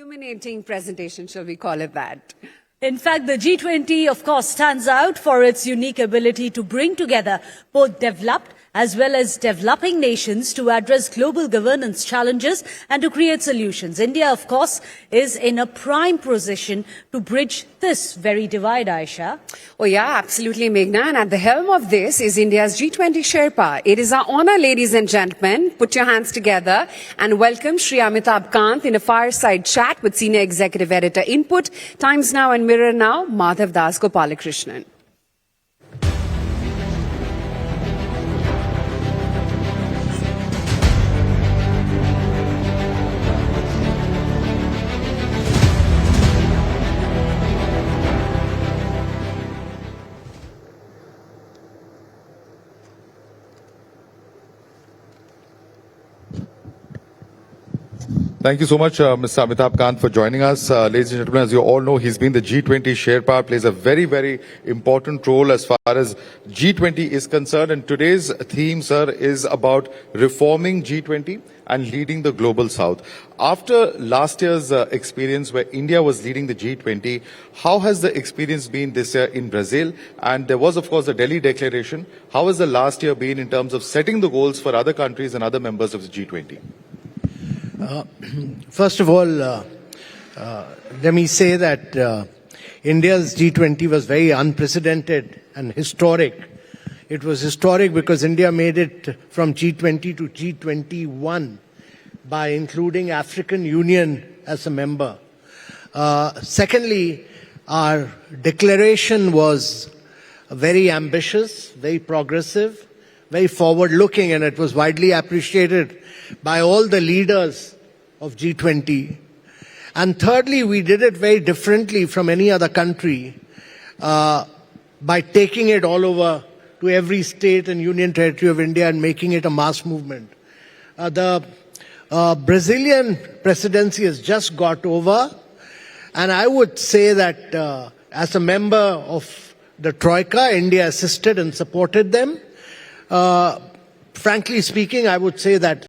Illuminating presentation, shall we call it that? In fact, the G20, of course, stands out for its unique ability to bring together both developed as well as developing nations to address global governance challenges and to create solutions. India, of course, is in a prime position to bridge this very divide, Aisha. Oh yeah, absolutely, Meghna. And at the helm of this is India's G20 Sherpa. It is our honor, ladies and gentlemen. Put your hands together and welcome Shri Amitabh Kant in a fireside chat with Senior Executive Editor Input, Times Now and Mirror Now, Madhav Das Gopalakrishnan. Thank you so much, Mr. Amitabh Kant, for joining us. Ladies and gentlemen, as you all know, he's been the G20 Sherpa, plays a very, very important role as far as G20 is concerned. And today's theme, sir, is about reforming G20 and leading the global south. After last year's experience where India was leading the G20, how has the experience been this year in Brazil? And there was, of course, the Delhi Declaration. How has the last year been in terms of setting the goals for other countries and other members of the G20? First of all, let me say that India's G20 was very unprecedented and historic. It was historic because India made it from G20 to G21 by including African Union as a member. Secondly, our declaration was very ambitious, very progressive, very forward-looking, and it was widely appreciated by all the leaders of G20. And thirdly, we did it very differently from any other country by taking it all over to every state and union territory of India and making it a mass movement. The Brazilian presidency has just got over, and I would say that as a member of the Troika, India assisted and supported them. Frankly speaking, I would say that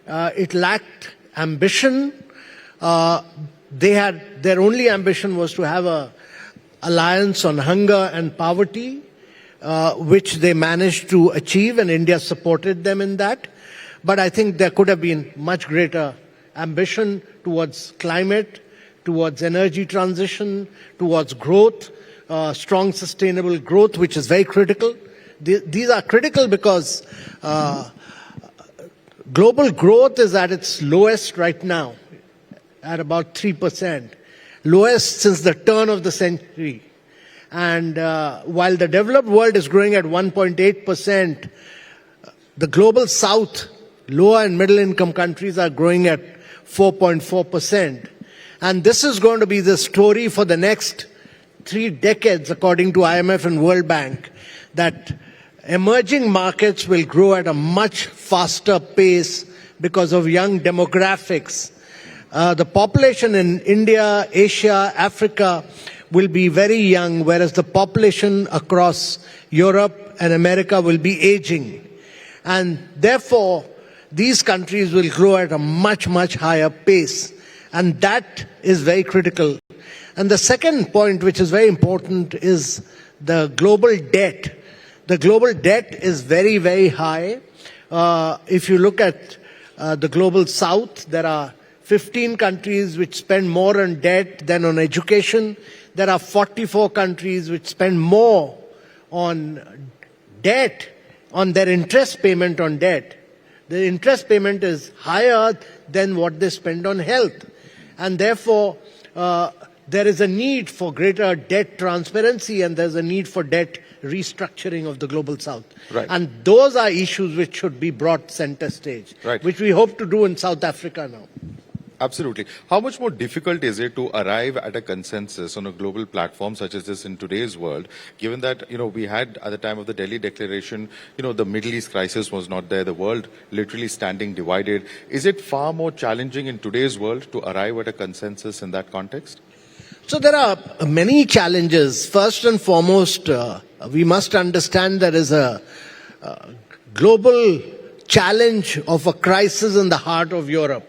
it lacked ambition. Their only ambition was to have an alliance on hunger and poverty, which they managed to achieve, and India supported them in that. But I think there could have been much greater ambition towards climate, towards energy transition, towards growth, strong sustainable growth, which is very critical. These are critical because global growth is at its lowest right now, at about 3%, lowest since the turn of the century. And while the developed world is growing at 1.8%, the global south, lower and middle income countries are growing at 4.4%. And this is going to be the story for the next 3 decades, according to IMF and World Bank, that emerging markets will grow at a much faster pace because of young demographics. The population in India, Asia, Africa will be very young, whereas the population across Europe and America will be aging. And therefore, these countries will grow at a much, much higher pace. And that is very critical. And the second point, which is very important, is the global debt. The global debt is very, very high. If you look at the global south, there are 15 countries which spend more on debt than on education. There are 44 countries which spend more on debt, on their interest payment on debt. The interest payment is higher than what they spend on health. And therefore, there is a need for greater debt transparency, and there's a need for debt restructuring of the global south. Right. And those are issues which should be brought center stage, right, which we hope to do in South Africa now. Absolutely. How much more difficult is it to arrive at a consensus on a global platform such as this in today's world, given that, we had at the time of the Delhi Declaration, the Middle East crisis was not there, the world literally standing divided. Is it far more challenging in today's world to arrive at a consensus in that context? So there are many challenges. First and foremost, we must understand there is a global challenge of a crisis in the heart of Europe.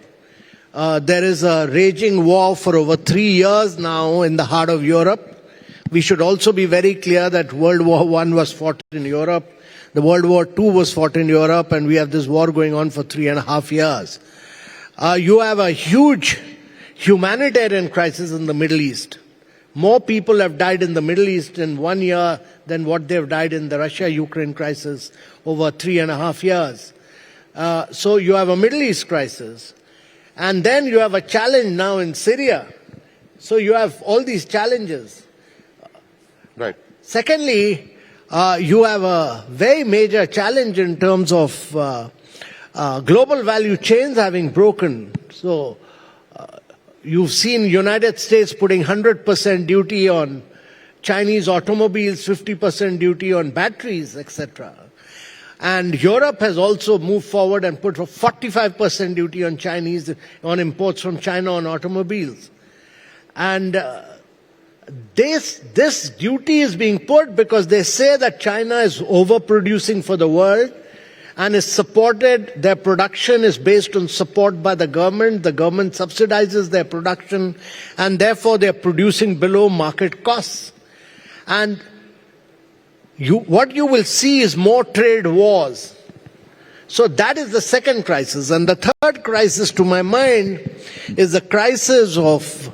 There is a raging war for over 3 years now in the heart of Europe. We should also be very clear that World War I was fought in Europe. The World War II was fought in Europe, and we have this war going on for 3.5 years. You have a huge humanitarian crisis in the Middle East. More people have died in the Middle East in 1 year than what they've died in the Russia-Ukraine crisis over 3.5 years. So you have a Middle East crisis. And then you have a challenge now in Syria. So you have all these challenges. Right. Secondly, you have a very major challenge in terms of global value chains having broken. So you've seen United States putting 100% duty on Chinese automobiles, 50% duty on batteries, etc. And Europe has also moved forward and put a 45% duty on imports from China on automobiles. And this duty is being put because they say that China is overproducing for the world and is supported, their production is based on support by the government subsidizes their production, and therefore they're producing below market costs. And what you will see is more trade wars. So that is the second crisis. And the third crisis, to my mind, is the crisis of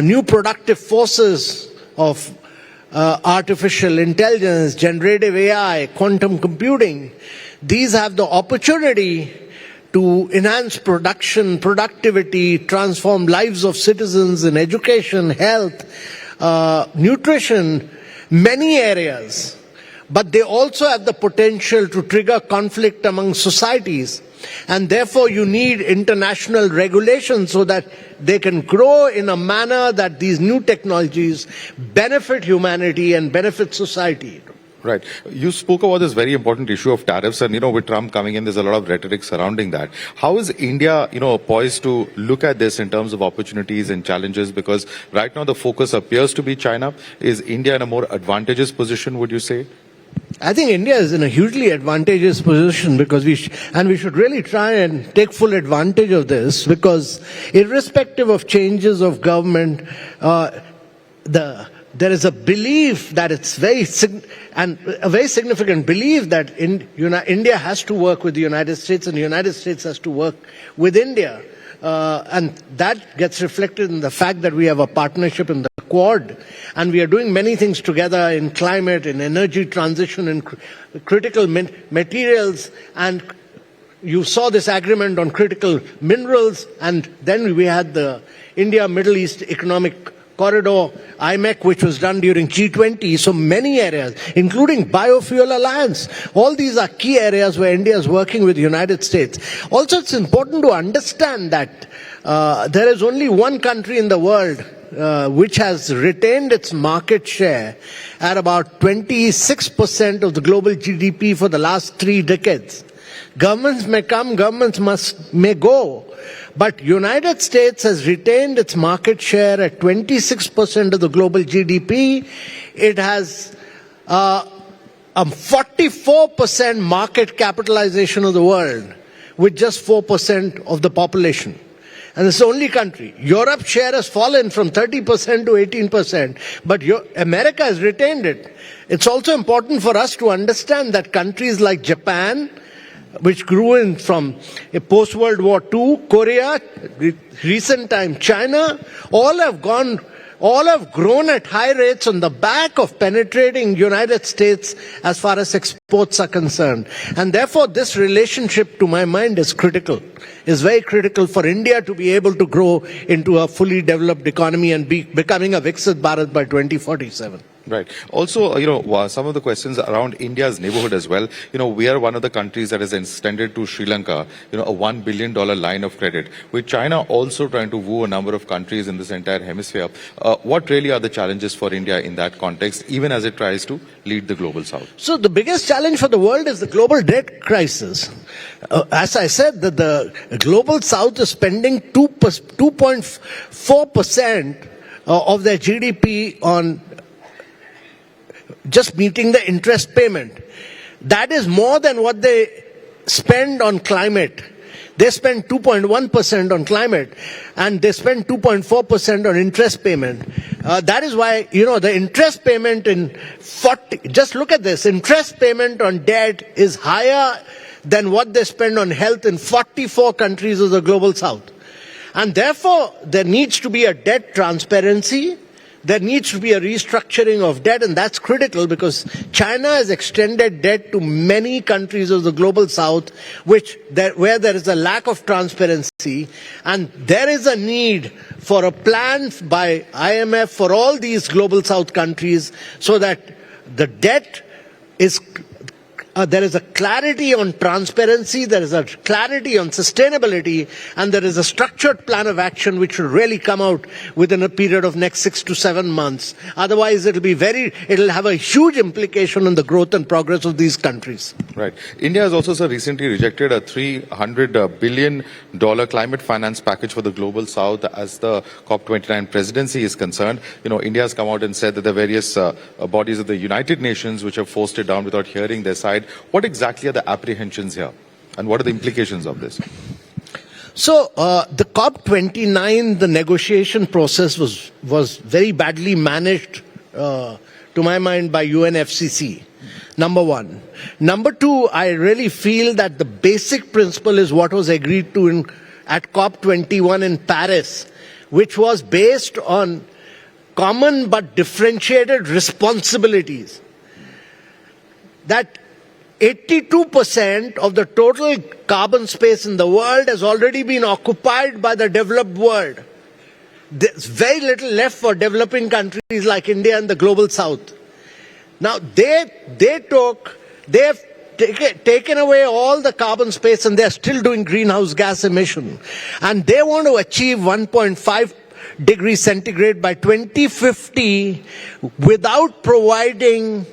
new productive forces of artificial intelligence, generative AI, quantum computing. These have the opportunity to enhance production, productivity, transform lives of citizens in education, health, nutrition, many areas. But they also have the potential to trigger conflict among societies. And therefore you need international regulation so that they can grow in a manner that these new technologies benefit humanity and benefit society. Right. You spoke about this very important issue of tariffs, and, with Trump coming in, there's a lot of rhetoric surrounding that. How is India, poised to look at this in terms of opportunities and challenges? Because right now the focus appears to be China. Is India in a more advantageous position, would you say? I think India is in a hugely advantageous position because we should really try and take full advantage of this, because irrespective of changes of government, there is a belief that it's a very significant belief that India has to work with the United States and the United States has to work with India. And that gets reflected in the fact that we have a partnership in the Quad, and we are doing many things together in climate, in energy transition, in critical materials, and you saw this agreement on critical minerals, and then we had the India-Middle East Economic Corridor, IMEC, which was done during G20. So many areas, including Biofuel Alliance. All these are key areas where India is working with the United States. Also, it's important to understand that there is only one country in the world which has retained its market share at about 26% of the global GDP for the last 3 decades. Governments may come, governments may go, but United States has retained its market share at 26% of the global GDP. It has a 44% market capitalization of the world with just 4% of the population. And it's the only country. Europe's share has fallen from 30% to 18%, but America has retained it. It's also important for us to understand that countries like Japan, which grew from a post-World War II, Korea, recent time China, all have grown at high rates on the back of penetrating United States as far as exports are concerned. And therefore this relationship, to my mind, is critical, is very critical for India to be able to grow into a fully developed economy and becoming a Viksit Bharat by 2047. Right. Also, some of the questions around India's neighborhood as well. We are one of the countries that has extended to Sri Lanka, a $1 billion line of credit, with China also trying to woo a number of countries in this entire hemisphere. What really are the challenges for India in that context, even as it tries to lead the global south? So the biggest challenge for the world is the global debt crisis. As I said, the global south is spending 2.4% of their GDP on just meeting the interest payment. That is more than what they spend on climate. They spend 2.1% on climate, and they spend 2.4% on interest payment. That is why, the interest payment just look at this, interest payment on debt is higher than what they spend on health in 44 countries of the global south. And therefore, there needs to be a debt transparency. There needs to be a restructuring of debt, and that's critical because China has extended debt to many countries of the global south, where there is a lack of transparency, and there is a need for a plan by IMF for all these global south countries so that the debt is there is a clarity on transparency, there is a clarity on sustainability, and there is a structured plan of action which will really come out within a period of next 6 to 7 months. Otherwise, it'll have a huge implication on the growth and progress of these countries. Right. India has also, sir, recently rejected a $300 billion climate finance package for the global south as the COP29 presidency is concerned. India has come out and said that the various bodies of the United Nations which have forced it down without hearing their side. What exactly are the apprehensions here? And what are the implications of this? So, the COP29, the negotiation process was very badly managed, to my mind, by UNFCCC. Number one. Number two, I really feel that the basic principle is what was agreed to at COP21 in Paris, which was based on common but differentiated responsibilities. That 82% of the total carbon space in the world has already been occupied by the developed world. There's very little left for developing countries like India and the global south. Now, they have taken away all the carbon space, and they're still doing greenhouse gas emission. And they want to achieve 1.5 degrees centigrade by 2050 without providing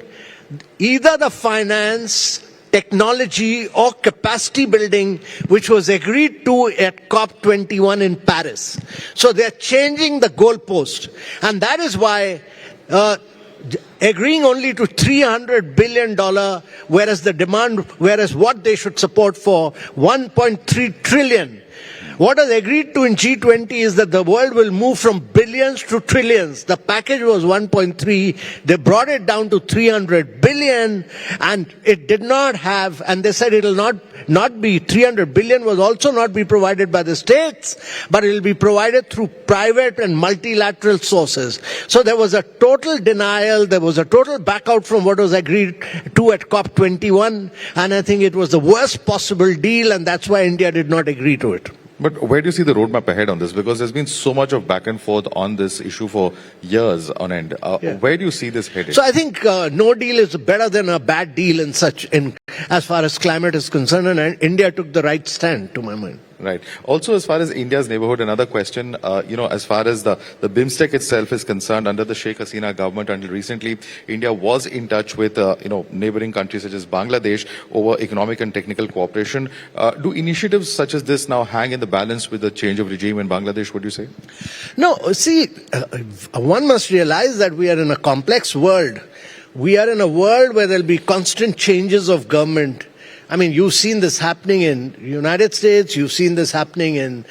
either the finance, technology, or capacity building which was agreed to at COP21 in Paris. So they're changing the goalpost. And that is why agreeing only to $300 billion, whereas what they should support for 1.3 trillion. What was agreed to in G20 is that the world will move from billions to trillions. The package was 1.3. They brought it down to 300 billion, and it did not have, and they said it will not be 300 billion was also not be provided by the states, but it will be provided through private and multilateral sources. So there was a total denial, there was a total back out from what was agreed to at COP21, and I think it was the worst possible deal, and that's why India did not agree to it. But where do you see the roadmap ahead on this? Because there's been so much of back and forth on this issue for years on end. Where do you see this headed? So I think no deal is better than a bad deal as far as climate is concerned, and India took the right stand, to my mind. Right. Also, as far as India's neighborhood, another question, as far as the BIMSTEC itself is concerned, under the Sheikh Hasina government until recently, India was in touch with, neighboring countries such as Bangladesh over economic and technical cooperation. Do initiatives such as this now hang in the balance with the change of regime in Bangladesh, would you say? No, see, one must realize that we are in a complex world. We are in a world where there will be constant changes of government. I mean, you've seen this happening in the United States, you've seen this happening in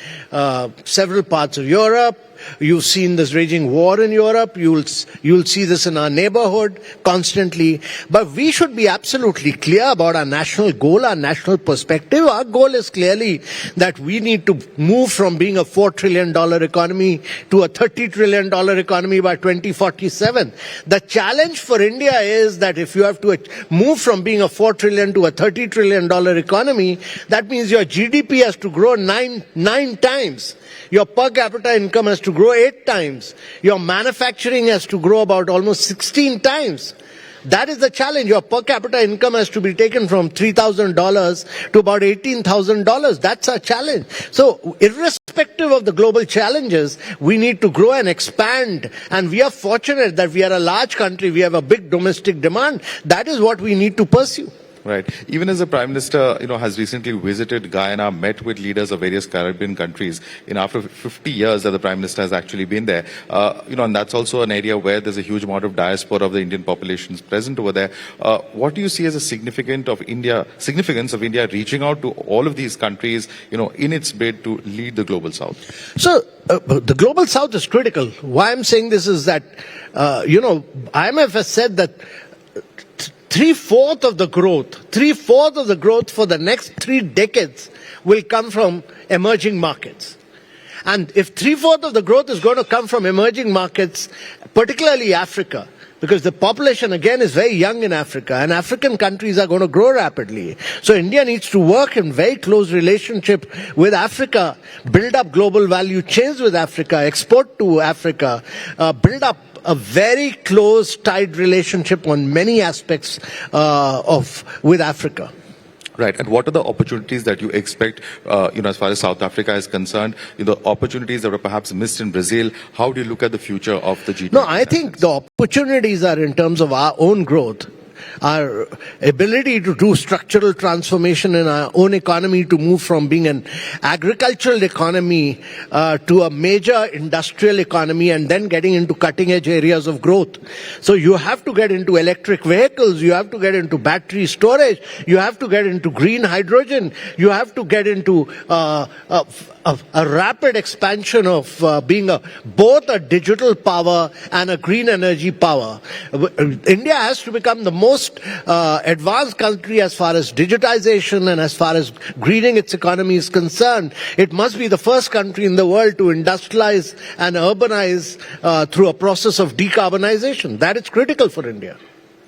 several parts of Europe, you've seen this raging war in Europe, you'll see this in our neighborhood constantly. But we should be absolutely clear about our national goal, our national perspective. Our goal is clearly that we need to move from being a $4 trillion economy to a $30 trillion economy by 2047. The challenge for India is that if you have to move from being a $4 trillion to a $30 trillion economy, that means your GDP has to grow nine times. Your per capita income has to grow 8 times. Your manufacturing has to grow about almost 16 times. That is the challenge. Your per capita income has to be taken from $3,000 to about $18,000. That's our challenge. So, irrespective of the global challenges, we need to grow and expand. And we are fortunate that we are a large country. We have a big domestic demand. That is what we need to pursue. Right. Even as the Prime Minister, has recently visited Guyana, met with leaders of various Caribbean countries, after 50 years that the Prime Minister has actually been there, and that's also an area where there's a huge amount of diaspora of the Indian populations present over there. What do you see as a significance of India reaching out to all of these countries, in its bid to lead the Global South? So, the Global South is critical. Why I'm saying this is that, IMF has said that three-fourths of the growth for the next 3 decades will come from emerging markets. And if three-fourths of the growth is going to come from emerging markets, particularly Africa, because the population again is very young in Africa and African countries are going to grow rapidly. So India needs to work in very close relationship with Africa, build up global value chains with Africa, export to Africa, build up a very close, tight relationship on many aspects with Africa. Right. And what are the opportunities that you expect, as far as South Africa is concerned, the opportunities that were perhaps missed in Brazil? How do you look at the future of the G20? No, I think the opportunities are in terms of our own growth. Our ability to do structural transformation in our own economy, to move from being an agricultural economy to a major industrial economy, and then getting into cutting edge areas of growth. So you have to get into electric vehicles, you have to get into battery storage, you have to get into green hydrogen, you have to get into a rapid expansion of being both a digital power and a green energy power. India has to become the most advanced country as far as digitization and as far as greening its economy is concerned. It must be the first country in the world to industrialize and urbanize through a process of decarbonization. That is critical for India.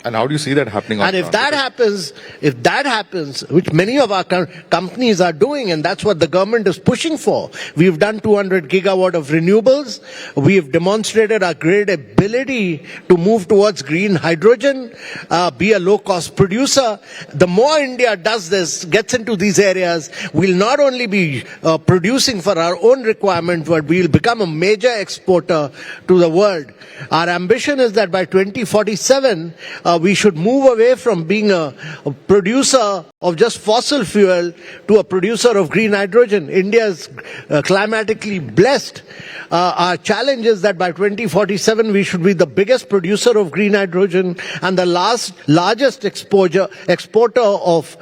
And how do you see that happening? And if that happens, which many of our companies are doing, and that's what the government is pushing for. We've done 200 gigawatt of renewables. We've demonstrated our great ability to move towards green hydrogen, be a low-cost producer. The more India does this, gets into these areas, we'll not only be producing for our own requirement, but we'll become a major exporter to the world. Our ambition is that by 2047, we should move away from being a producer of just fossil fuel to a producer of green hydrogen. India is climatically blessed. Our challenge is that by 2047 we should be the biggest producer of green hydrogen and the largest exporter of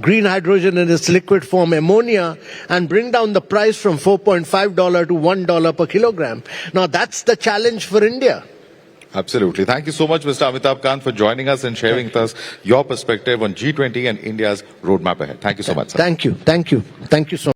green hydrogen in its liquid form, ammonia, and bring down the price from $4.5 to $1 per kilogram. Now that's the challenge for India. Absolutely. Thank you so much, Mr. Amitabh Kant, for joining us and sharing with us your perspective on G20 and India's roadmap ahead. Thank you so much, sir. Thank you. Thank you. Thank you so much.